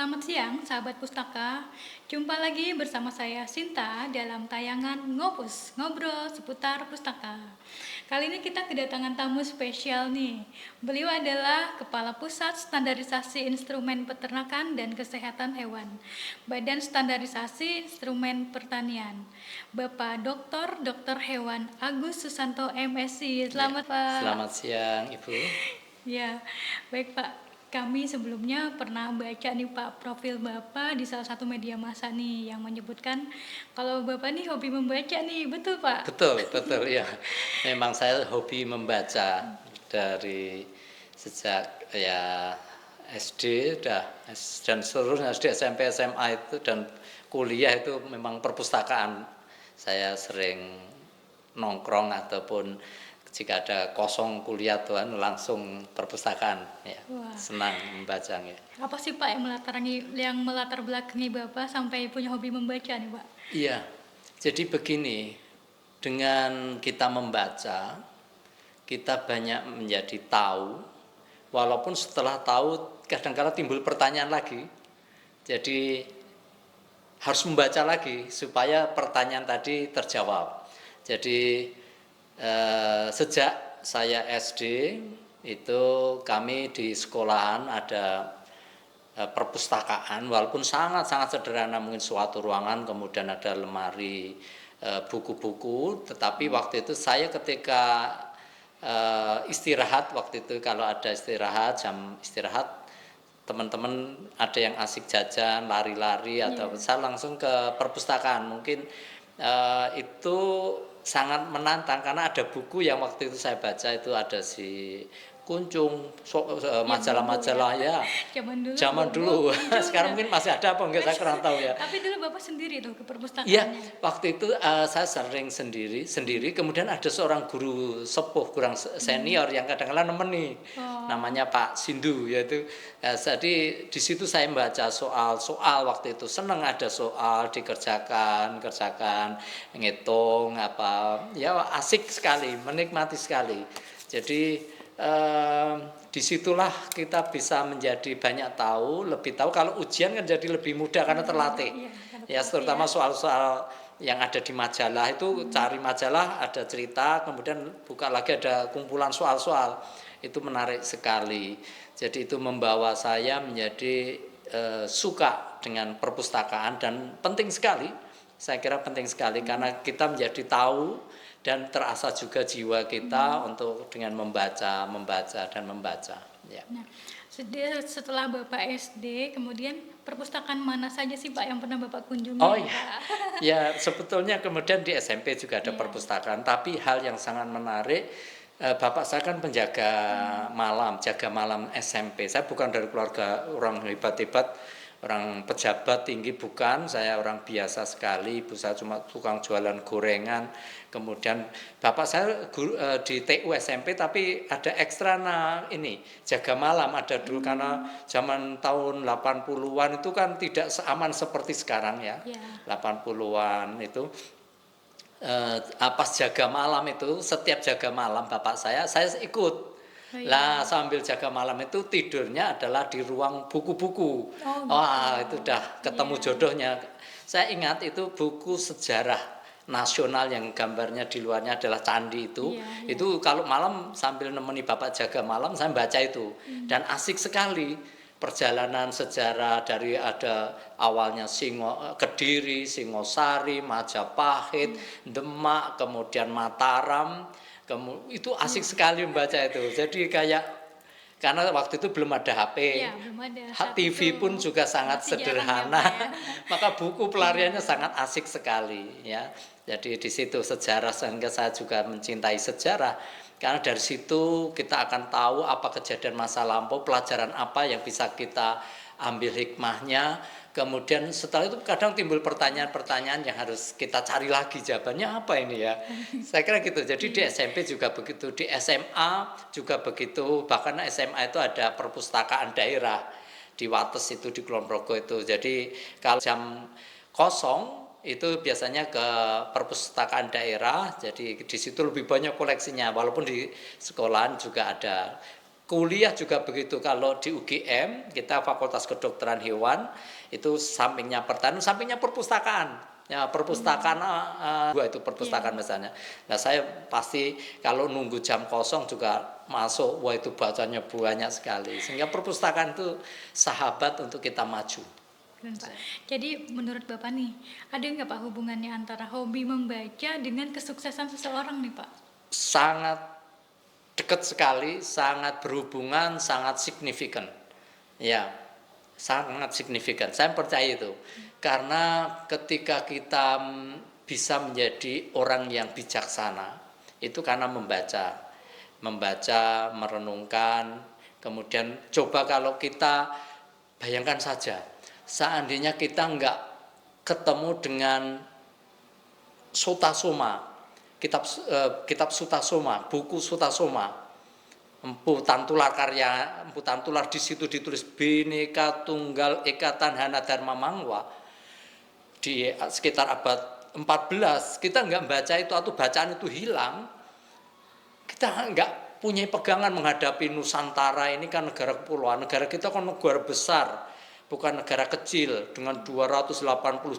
Selamat siang, sahabat pustaka. Jumpa lagi bersama saya Sinta dalam tayangan Ngopus, ngobrol seputar pustaka. Kali ini kita kedatangan tamu spesial nih. Beliau adalah Kepala Pusat Standarisasi Instrumen Peternakan dan Kesehatan Hewan, Badan Standarisasi Instrumen Pertanian, Bapak Dr. Hewan Agus Susanto MSc. Ya, Selamat Pak. selamat siang Ibu. Ya, baik Pak. Kami sebelumnya pernah baca nih Pak profil Bapak di salah satu media massa nih yang menyebutkan kalau Bapak nih hobi membaca nih, betul Pak? Betul, betul ya. Memang saya hobi membaca dari sejak ya SD dan seluruhnya SD, SMP, SMA itu dan kuliah itu memang perpustakaan. Saya sering nongkrong ataupun jika ada kosong kuliah Tuhan langsung perpustakaan ya. Wah, Senang membacanya. apa sih Pak yang melatar belakangi Bapak sampai punya hobi membaca nih Pak? Iya. Jadi begini, dengan kita membaca, kita banyak menjadi tahu, walaupun setelah tahu kadang-kala timbul pertanyaan lagi. Jadi harus membaca lagi supaya pertanyaan tadi terjawab. Jadi sejak saya SD itu kami di sekolahan ada perpustakaan, walaupun sangat-sangat sederhana, mungkin suatu ruangan kemudian ada lemari buku-buku, tetapi waktu itu saya ketika istirahat, waktu itu kalau ada istirahat, jam istirahat, teman-teman ada yang asik jajan, lari-lari atau saya langsung ke perpustakaan. Mungkin itu sangat menantang karena ada buku yang waktu itu saya baca, itu ada si Kuncung, majalah-majalah ya. Zaman dulu. Sekarang mungkin masih ada apa enggak saya kurang tahu ya. Tapi dulu Bapak sendiri tuh ke Iya, perpustakaannya. waktu itu saya sering sendiri. Kemudian ada seorang guru sepuh, kurang senior yang kadang-kadang nemeni, Oh, namanya Pak Sindu, yaitu jadi di situ saya membaca soal waktu itu senang ada soal kerjakan, ngitung apa, ya asik sekali, menikmati sekali. Jadi disitulah kita bisa menjadi banyak tahu, lebih tahu. Kalau ujian kan jadi lebih mudah karena terlatih. iya, Ya, terutama soal-soal yang ada di majalah itu, cari majalah ada cerita, kemudian buka lagi ada kumpulan soal-soal. Itu menarik sekali. Jadi itu membawa saya menjadi suka dengan perpustakaan dan penting sekali. Saya kira penting sekali karena kita menjadi tahu dan terasa juga jiwa kita untuk dengan membaca ya. nah, setelah Bapak SD, kemudian perpustakaan mana saja sih Pak yang pernah Bapak kunjungi Oh nih, ya, Pak? ya sebetulnya kemudian di SMP juga ada Iya. perpustakaan, tapi hal yang sangat menarik, bapak saya kan penjaga malam, jaga malam SMP. Saya bukan dari keluarga orang hebat-hebat, orang pejabat tinggi, bukan. Saya orang biasa sekali. Ibu saya cuma tukang jualan gorengan. Kemudian bapak saya di TU SMP, tapi ada ekstra ini jaga malam ada dulu karena zaman tahun 80-an itu kan tidak seaman seperti sekarang ya. Iya. 80-an itu pas jaga malam itu, setiap jaga malam bapak saya ikut. Oh, iya. Lah sambil jaga malam itu tidurnya adalah di ruang buku-buku. Oh, Wah, gitu. itu udah ketemu Iya. jodohnya. Saya ingat itu buku sejarah nasional yang gambarnya di luarnya adalah candi itu. Iya, iya. Itu kalau malam sambil nemeni bapak jaga malam saya baca itu. Dan asik sekali perjalanan sejarah dari ada awalnya Kediri, Singosari, Majapahit, Demak, kemudian Mataram. Itu asik sekali membaca itu. Jadi kayak karena waktu itu belum ada HP, Iya, belum ada saat TV itu. pun juga sangat Masih jarang ya, sederhana, Pak, ya. maka buku pelariannya sangat asik sekali ya. Jadi di situ sejarah, sehingga saya juga mencintai sejarah karena dari situ kita akan tahu apa kejadian masa lampau, pelajaran apa yang bisa kita ambil hikmahnya. Kemudian setelah itu kadang timbul pertanyaan-pertanyaan yang harus kita cari lagi jawabannya apa ini ya. Saya kira gitu. Jadi di SMP juga begitu, di SMA juga begitu. Bahkan SMA itu ada perpustakaan daerah di Wates itu, di Kulon Progo itu. Jadi kalau jam kosong itu biasanya ke perpustakaan daerah. Jadi di situ lebih banyak koleksinya. Walaupun di sekolahan juga ada Kuliah juga begitu. Kalau di UGM kita Fakultas Kedokteran Hewan itu sampingnya pertanian, sampingnya perpustakaan. Ya, perpustakaan gua itu perpustakaan misalnya. Nah, saya pasti kalau nunggu jam kosong juga masuk, wah itu bacanya banyak sekali. Sehingga perpustakaan itu sahabat untuk kita maju. Keren, Pak. Jadi menurut Bapak nih, ada nggak Pak hubungannya antara hobi membaca dengan kesuksesan seseorang nih Pak? Sangat dekat sekali, sangat berhubungan, sangat signifikan. Ya, sangat signifikan. Saya percaya itu. Karena ketika kita bisa menjadi orang yang bijaksana, itu karena membaca. Membaca, merenungkan, kemudian coba kalau kita bayangkan saja, seandainya kita nggak ketemu dengan Sutasoma, kitab Sutasoma, buku Sutasoma, Empu Tantular karya Empu Tantular, di situ ditulis Bhinneka Tunggal Ika Tanhana Dharma Mangwa di sekitar abad 14. Kita nggak baca itu atau bacaan itu hilang, kita nggak punya pegangan menghadapi Nusantara. Ini kan negara kepulauan, negara kita kan negara besar, bukan negara kecil dengan 280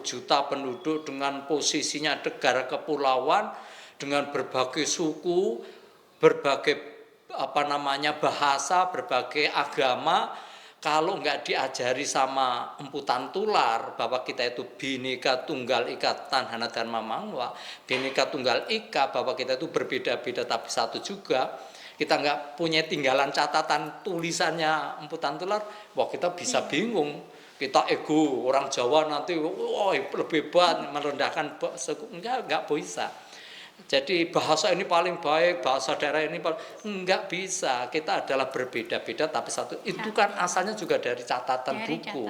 juta penduduk, dengan posisinya negara kepulauan, dengan berbagai suku, berbagai bahasa, berbagai agama. Kalau nggak diajari sama Empu Tantular bahwa kita itu Bhinneka Tunggal Ika Tanhana Dharma Mangwa, Bhinneka Tunggal Ika, bahwa kita itu berbeda-beda tapi satu juga, kita nggak punya tinggalan catatan tulisannya Empu Tantular, wah kita bisa bingung. Kita ego orang Jawa nanti, wah lebih hebat, merendahkan suku. Enggak bisa. Jadi bahasa ini paling baik, bahasa daerah ini paling, enggak bisa. Kita adalah berbeda-beda tapi satu. Itu kan asalnya juga dari catatan buku.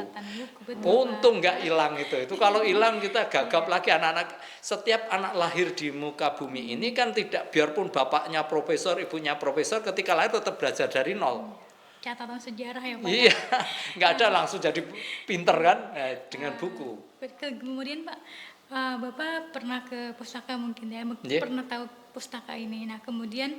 Untung enggak hilang itu. Itu kalau hilang kita gagap lagi. Anak-anak, setiap anak lahir di muka bumi ini kan tidak, biarpun bapaknya profesor, ibunya profesor, ketika lahir tetap belajar dari nol. Catatan sejarah ya Pak. Iya, nggak ada langsung jadi pinter kan dengan buku. Kemudian Pak, Bapak pernah ke pustaka mungkin ya, pernah tahu pustaka ini. Nah kemudian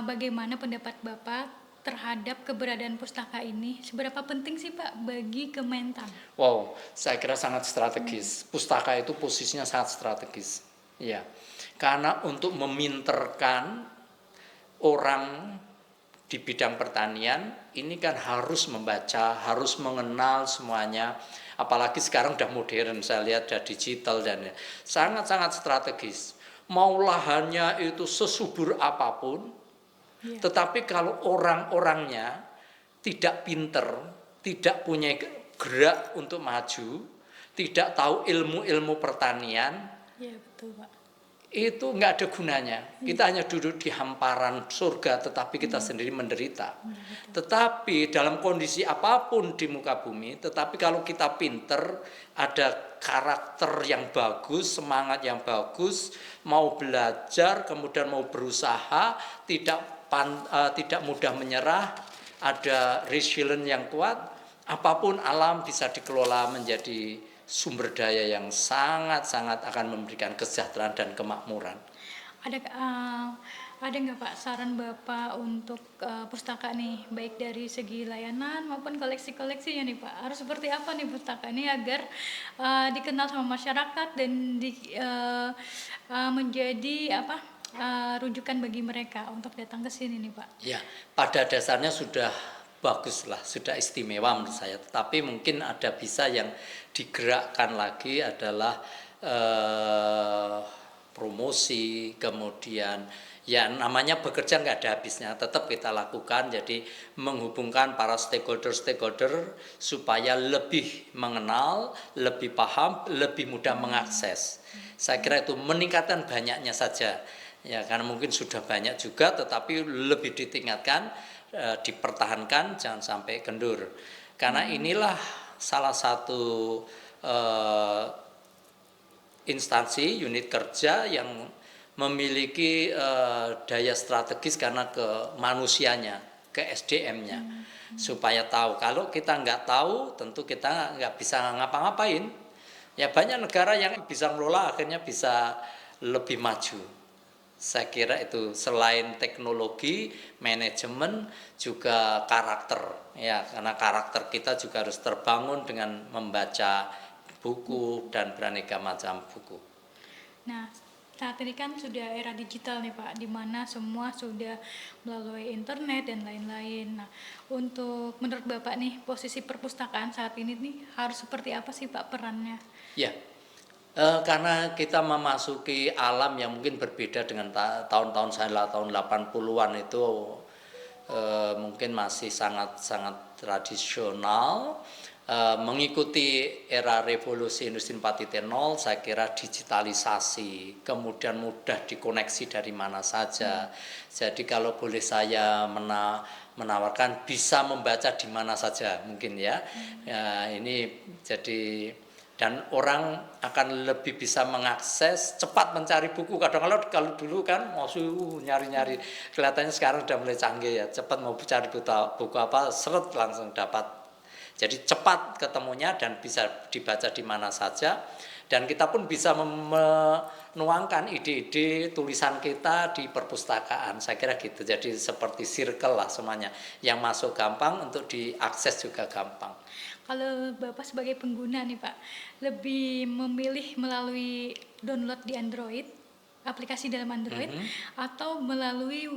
bagaimana pendapat Bapak terhadap keberadaan pustaka ini? Seberapa penting sih Pak bagi Kementan? Wow, saya kira sangat strategis. Pustaka itu posisinya sangat strategis. Ya, karena untuk meminterkan orang di bidang pertanian ini kan harus membaca, harus mengenal semuanya. Apalagi sekarang udah modern, saya lihat udah digital dan sangat-sangat strategis. Mau lahannya itu sesubur apapun, tetapi kalau orang-orangnya tidak pinter, tidak punya gerak untuk maju, tidak tahu ilmu-ilmu pertanian, ya, betul, Pak, itu nggak ada gunanya. Kita hanya duduk di hamparan surga, tetapi kita sendiri menderita. Tetapi dalam kondisi apapun di muka bumi, tetapi kalau kita pinter, ada karakter yang bagus, semangat yang bagus, mau belajar, kemudian mau berusaha, tidak mudah menyerah, ada resilient yang kuat, apapun alam bisa dikelola menjadi sumber daya yang sangat-sangat akan memberikan kesejahteraan dan kemakmuran. Ada nggak Pak saran Bapak untuk pustaka nih, baik dari segi layanan maupun koleksi-koleksinya nih Pak? Harus seperti apa nih pustaka ini agar dikenal sama masyarakat dan menjadi rujukan bagi mereka untuk datang ke sini nih Pak? Ya, pada dasarnya sudah bagus lah, sudah istimewa menurut saya. Tetapi mungkin ada bisa yang digerakkan lagi adalah promosi, kemudian ya namanya bekerja nggak ada habisnya, tetap kita lakukan. Jadi menghubungkan para stakeholder supaya lebih mengenal, lebih paham, lebih mudah mengakses. Saya kira itu meningkatkan banyaknya saja. Ya, karena mungkin sudah banyak juga, tetapi lebih ditingkatkan, dipertahankan, jangan sampai kendur. Karena inilah salah satu instansi, unit kerja yang memiliki daya strategis karena ke manusianya, ke SDM-nya. Supaya tahu, kalau kita nggak tahu, tentu kita nggak bisa ngapa-ngapain. Ya banyak negara yang bisa ngelola, akhirnya bisa lebih maju. Saya kira itu selain teknologi, manajemen juga karakter ya, karena karakter kita juga harus terbangun dengan membaca buku dan beraneka macam buku. Nah, saat ini kan sudah era digital nih Pak, di mana semua sudah melalui internet dan lain-lain. Nah, untuk menurut Bapak nih, posisi perpustakaan saat ini nih harus seperti apa sih Pak perannya? Ya, karena kita memasuki alam yang mungkin berbeda dengan tahun-tahun saya tahun 80-an itu mungkin masih sangat-sangat tradisional. Mengikuti era revolusi industri 4.0, saya kira digitalisasi, kemudian mudah dikoneksi dari mana saja. Jadi kalau boleh saya menawarkan bisa membaca di mana saja mungkin ya. Ya ini jadi dan orang akan lebih bisa mengakses, cepat mencari buku. Kadang-kadang kalau dulu kan masih nyari-nyari, kelihatannya sekarang udah mulai canggih ya, cepat mau cari buku apa seret langsung dapat. Jadi cepat ketemunya dan bisa dibaca di mana saja, dan kita pun bisa menuangkan ide-ide tulisan kita di perpustakaan. Saya kira gitu. Jadi seperti circle lah semuanya, yang masuk gampang, untuk diakses juga gampang. Kalau Bapak sebagai pengguna nih Pak, lebih memilih melalui download di Android, aplikasi dalam Android, atau melalui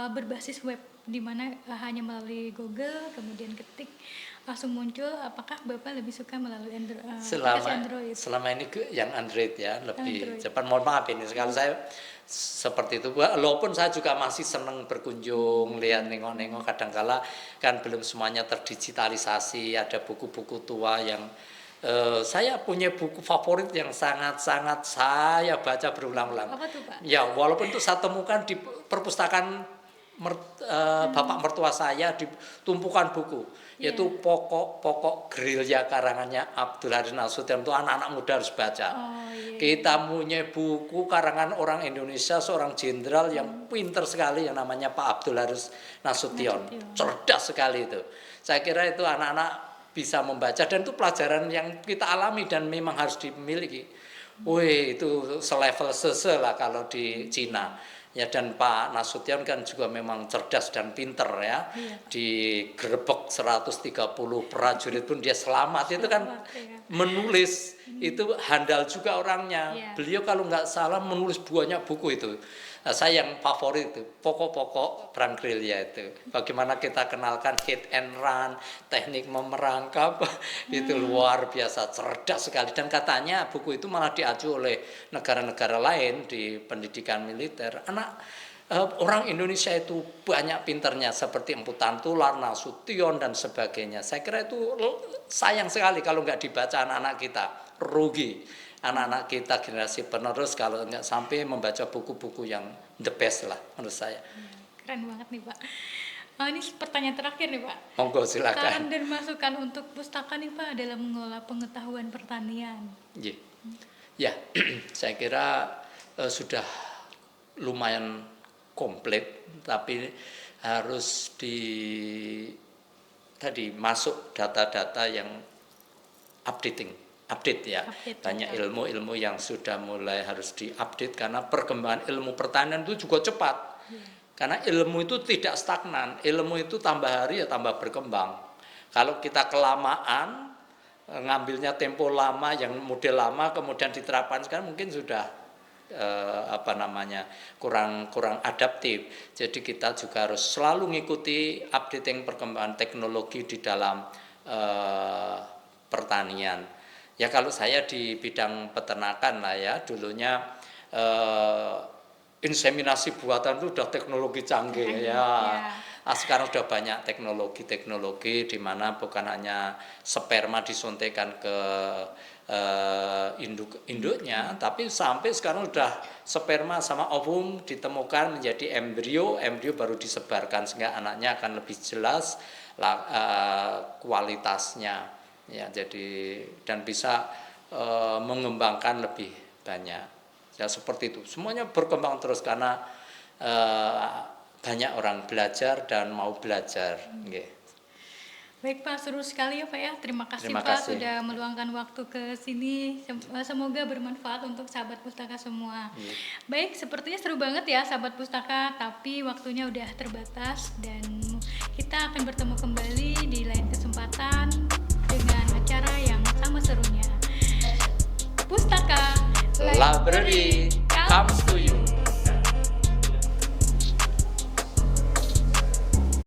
berbasis web, di mana hanya melalui Google, kemudian ketik, langsung muncul. Apakah Bapak lebih suka melalui aplikasi Android? Selama ini yang Android ya lebih Android. cepat. Mohon maaf ini sekali saya seperti itu. Walaupun saya juga masih senang berkunjung, lihat nengok-nengok, kadangkala kan belum semuanya terdigitalisasi. Ada buku-buku tua yang saya punya buku favorit yang sangat-sangat saya baca berulang-ulang. Apa tuh Pak? Ya, walaupun itu saya temukan di perpustakaan bapak mertua saya, di tumpukan buku, yaitu pokok-pokok gerilya karangannya Abdul Haris Nasution. Itu anak-anak muda harus baca. Kita punya buku karangan orang Indonesia, seorang jenderal yang pinter sekali yang namanya Pak Abdul Haris Nasution. Cerdas sekali itu. Saya kira itu anak-anak bisa membaca, dan itu pelajaran yang kita alami dan memang harus dimiliki. Wih, itu selevel sese lah kalau di Cina. Ya, dan Pak Nasution kan juga memang cerdas dan pinter ya. Digerebek 130 prajurit pun dia selamat. Itu kan menulis, itu handal juga orangnya. Beliau kalau nggak salah menulis banyak buku itu. Nah, saya yang favorit itu pokok-pokok perang gerilya itu. Bagaimana kita kenalkan hit and run, teknik memerangkap, itu luar biasa, cerdas sekali. Dan katanya buku itu malah diacu oleh negara-negara lain di pendidikan militer. Orang Indonesia itu banyak pinternya, seperti Empu Tantular, Nasution dan sebagainya. Saya kira itu sayang sekali kalau nggak dibaca anak-anak kita, rugi anak-anak kita generasi penerus kalau nggak sampai membaca buku-buku yang the best lah menurut saya. Keren banget nih Pak. Ini pertanyaan terakhir nih Pak. Monggo silakan. Saran dan masukan untuk pustaka nih Pak dalam mengelola pengetahuan pertanian. Ya, saya kira sudah lumayan komplit, tapi harus tadi masuk data-data yang update ya. Banyak ilmu-ilmu yang sudah mulai harus diupdate, karena perkembangan ilmu pertanian itu juga cepat. Karena ilmu itu tidak stagnan, ilmu itu tambah hari ya tambah berkembang. Kalau kita kelamaan ngambilnya tempo lama, yang model lama kemudian diterapkan sekarang, mungkin sudah kurang adaptif. Jadi kita juga harus selalu mengikuti updating perkembangan teknologi di dalam pertanian. Ya, kalau saya di bidang peternakan lah ya, dulunya inseminasi buatan itu udah teknologi canggih ya. Sekarang sudah banyak teknologi di mana bukan hanya sperma disuntikkan ke induknya, tapi sampai sekarang udah sperma sama ovum ditemukan menjadi embrio baru disebarkan, sehingga anaknya akan lebih jelas kualitasnya. Ya, jadi dan bisa mengembangkan lebih banyak. Ya, seperti itu. Semuanya berkembang terus karena banyak orang belajar dan mau belajar. Baik Pak, seru sekali ya Pak ya. Terima kasih Terima Pak kasih. sudah meluangkan waktu ke sini. Semoga bermanfaat untuk sahabat pustaka semua. Iya. Baik, sepertinya seru banget ya sahabat pustaka, tapi waktunya udah terbatas dan kita akan bertemu kembali di lain kesempatan dengan acara yang sama serunya. Pustaka Library comes to